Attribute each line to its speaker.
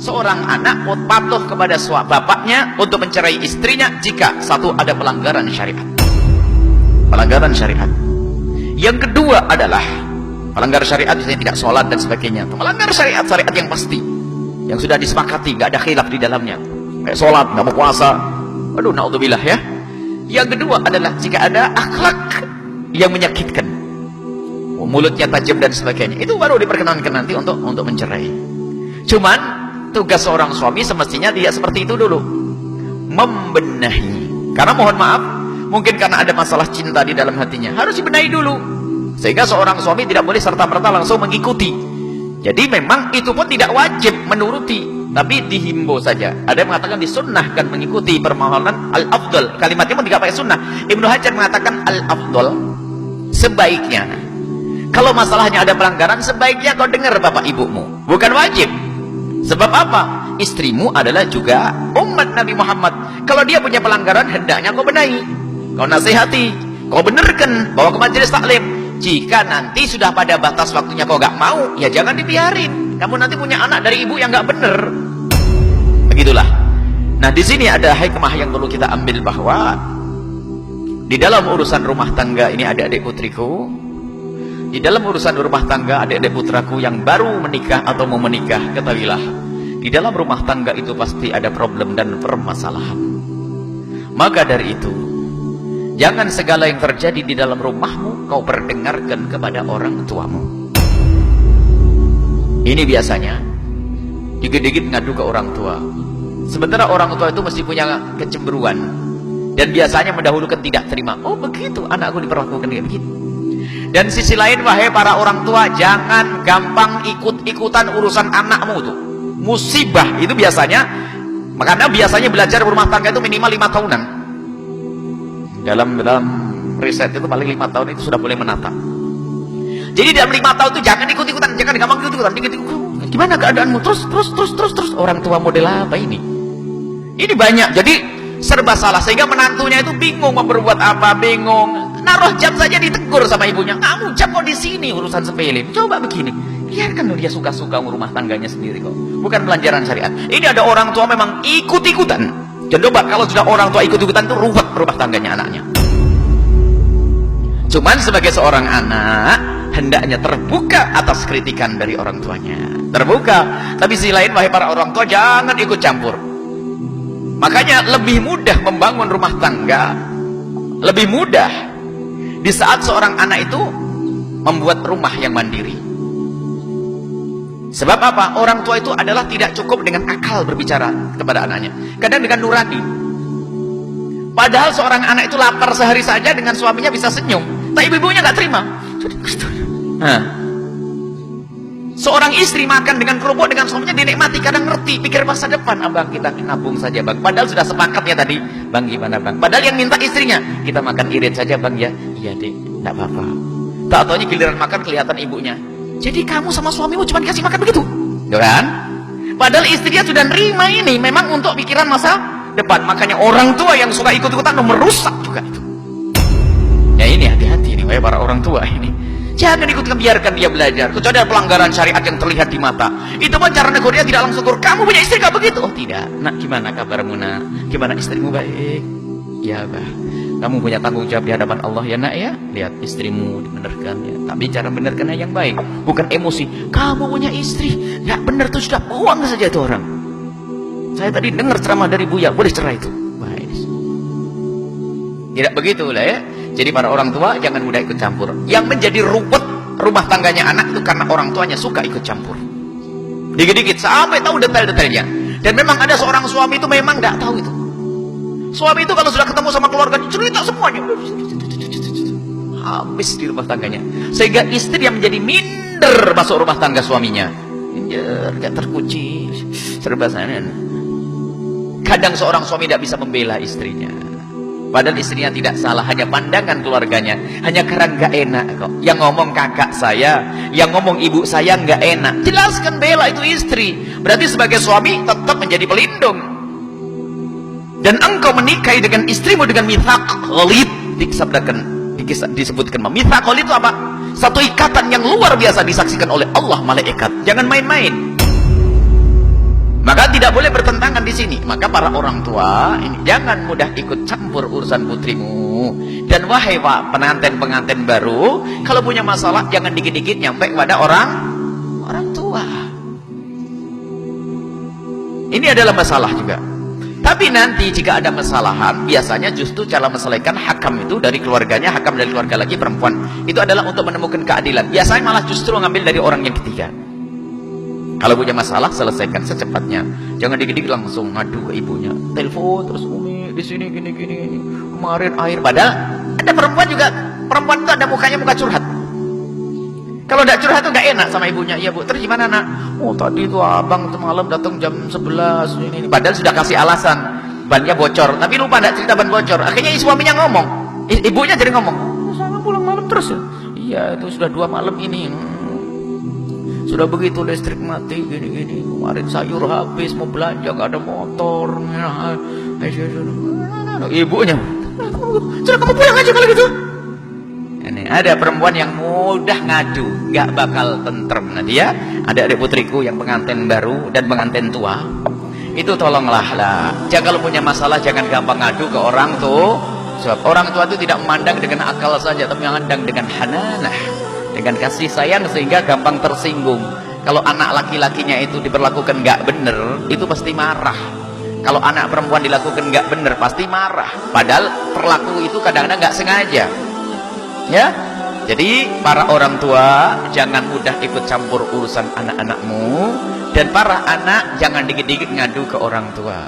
Speaker 1: seorang anak patuh kepada bapaknya untuk mencerai istrinya jika satu ada pelanggaran syariat. Pelanggaran syariat. Yang kedua adalah pelanggar syariat misalnya tidak sholat dan sebagainya. Melanggar syariat yang pasti, yang sudah disepakati, nggak ada khilaf di dalamnya. Kayak sholat, nggak mau puasa. Aduh, naudzubillah ya. Yang kedua adalah jika ada akhlak yang menyakitkan, mulutnya tajam dan sebagainya, itu baru diperkenankan nanti untuk mencerai. Cuman tugas seorang suami semestinya tidak seperti itu dulu, membenahi. Karena mohon maaf, mungkin karena ada masalah cinta di dalam hatinya, harus dibenahi dulu, sehingga seorang suami tidak boleh serta-merta langsung mengikuti. Jadi memang itu pun tidak wajib menuruti, tapi dihimbau saja. Ada yang mengatakan disunnahkan mengikuti permohonan al-afdal. Kalimatnya pun tidak pakai sunnah. Ibnu Hajar mengatakan al-afdal, sebaiknya kalau masalahnya ada pelanggaran, sebaiknya kau dengar bapak ibumu, bukan wajib. Sebab apa? Istrimu adalah juga umat Nabi Muhammad. Kalau dia punya pelanggaran, hendaknya kau benahi, kau nasihati, kau benarkan, bawa ke majelis taklim. Jika nanti sudah pada batas waktunya kau gak mau, ya jangan dibiarin. Kamu nanti punya anak dari ibu yang gak benar. Begitulah. Nah, di sini ada hikmah yang perlu kita ambil, bahwa di dalam urusan rumah tangga ini, adik-adik putriku, di dalam urusan rumah tangga adik-adik putraku yang baru menikah atau mau menikah, ketahuilah, di dalam rumah tangga itu pasti ada problem dan permasalahan. Maka dari itu, jangan segala yang terjadi di dalam rumahmu kau perdengarkan kepada orang tuamu. Ini biasanya dikit-dikit ngadu ke orang tua, sementara orang tua itu mesti punya kecemburuan dan biasanya mendahulukan tidak terima. Oh begitu anakku diperlakukan kayak begini. Dan sisi lain, wahai para orang tua, jangan gampang ikut-ikutan urusan anakmu tuh. Musibah itu biasanya, makanya biasanya belajar rumah tangga itu minimal 5 tahunan. Dalam riset itu paling 5 tahun itu sudah boleh menata. Jadi dalam 5 tahun itu jangan ikut-ikutan, jangan gampang ikut-ikutan. Gimana keadaanmu? Terus orang tua model apa ini? Ini banyak, jadi serba salah, sehingga menantunya itu bingung mau berbuat apa, bingung. Naruh jam saja ditegur sama ibunya, kamu jam kok di sini, urusan sepele. Coba begini, biarkan dia suka-suka rumah tangganya sendiri kok, bukan pelajaran syariat. Ini ada orang tua memang ikut-ikutan, dan coba kalau sudah orang tua ikut-ikutan itu ruwet rumah tangganya anaknya. Cuman sebagai seorang anak hendaknya terbuka atas kritikan dari orang tuanya, terbuka. Tapi sisi lain, wahai para orang tua, jangan ikut campur. Makanya lebih mudah membangun rumah tangga, lebih mudah di saat seorang anak itu membuat rumah yang mandiri. Sebab apa? Orang tua itu adalah tidak cukup dengan akal berbicara kepada anaknya, kadang dengan nurani. Padahal seorang anak itu lapar sehari saja dengan suaminya bisa senyum, tapi ibu-ibunya gak terima. Nah, seorang istri makan dengan kerupuk dengan suaminya dinikmati, kadang ngerti, pikir masa depan. Abang, kita nabung saja bang, padahal sudah sepakat ya tadi. Bang gimana bang? Padahal yang minta istrinya, kita makan irit saja bang ya. Iya dek, tidak apa-apa. Tak taunya giliran makan kelihatan ibunya. Jadi kamu sama suamimu cuma dikasih makan begitu, ya kan? Padahal istrinya sudah nerima ini memang untuk pikiran masa depan. Makanya orang tua yang suka ikut-ikutan merusak juga itu. Ya ini hati-hati nih, para orang tua ini. Jangan ikutkan, biarkan dia belajar. Kecuali ada pelanggaran syariat yang terlihat di mata, itu pun cara negur dia tidak langsung tur. Kamu punya istri gak begitu? Oh tidak. Nak, gimana kabarmu nak? Gimana istrimu? Baik. Ya bah, kamu punya tanggung jawab di hadapan Allah ya nak ya. Lihat istrimu dibenarkan ya, tapi cara benarkannya yang baik, bukan emosi. Kamu punya istri gak benar tuh, sudah buang saja itu orang. Saya tadi dengar ceramah dari Buya, boleh cerai itu. Baik. Tidak begitu lah ya. Jadi para orang tua jangan mudah ikut campur. Yang menjadi ruwet rumah tangganya anak itu karena orang tuanya suka ikut campur. Dikit-dikit sampai tahu detail-detailnya. Dan memang ada seorang suami itu memang tidak tahu itu. Suami itu kalau sudah ketemu sama keluarga cerita semuanya. Habis di rumah tangganya. Sehingga istri yang menjadi minder masuk rumah tangga suaminya. Minder, gak terkunci, serba sana. Kadang seorang suami tidak bisa membela istrinya. Padahal istrinya tidak salah, hanya pandangan keluarganya, hanya karena nggak enak kok. Yang ngomong kakak saya, yang ngomong ibu saya nggak enak. Jelaskan, bela itu istri. Berarti sebagai suami tetap menjadi pelindung. Dan engkau menikahi dengan istrimu dengan mitsaq ghalidh, disebutkan. Mitsaq ghalidh itu apa? Satu ikatan yang luar biasa disaksikan oleh Allah malaikat. Jangan main-main. Maka tidak boleh bertentangan di sini. Maka para orang tua ini jangan mudah ikut campur urusan putrimu. Dan wahai pak pengantin-pengantin baru, kalau punya masalah jangan dikit-dikit nyampe kepada orang tua. Ini adalah masalah juga. Tapi nanti jika ada masalahan, biasanya justru cara menyelesaikan hakam itu dari keluarganya, hakam dari keluarga lagi perempuan. Itu adalah untuk menemukan keadilan. Biasanya malah justru ngambil dari orang yang ketiga. Kalau punya masalah, selesaikan secepatnya. Jangan dikit-dikit langsung ngadu ke ibunya. Telepon terus, Umi di sini gini. Kemarin air. Padahal ada perempuan juga. Perempuan itu ada mukanya muka curhat. Kalau tidak curhat itu nggak enak sama ibunya. Iya bu, terus gimana nak? Oh tadi itu abang semalam datang jam 11 ini. Padahal sudah kasih alasan, bannya bocor. Tapi lupa tidak cerita ban bocor. Akhirnya suaminya ngomong, ibunya jadi ngomong, saya pulang malam terus ya. Iya itu sudah 2 malam ini. Sudah begitu listrik mati gini. Kemarin sayur habis, mau belanja nggak ada motor. Ibunya, sudah kamu pulang aja kalau gitu. Ini ada perempuan yang mudah ngadu, nggak bakal tentrem. Nah dia ada adik putriku yang pengantin baru dan pengantin tua. Itu tolonglah lah. Jangan kalau punya masalah jangan gampang ngadu ke orang tuh. Sebab orang tua itu tidak memandang dengan akal saja, tapi memandang dengan hananah, dengan kasih sayang sehingga gampang tersinggung. Kalau anak laki-lakinya itu diperlakukan nggak bener, itu pasti marah. Kalau anak perempuan dilakukan nggak bener, pasti marah. Padahal perlaku itu kadang-kadang nggak sengaja. Ya, jadi para orang tua jangan mudah ikut campur urusan anak-anakmu, dan para anak jangan dikit-dikit ngadu ke orang tua.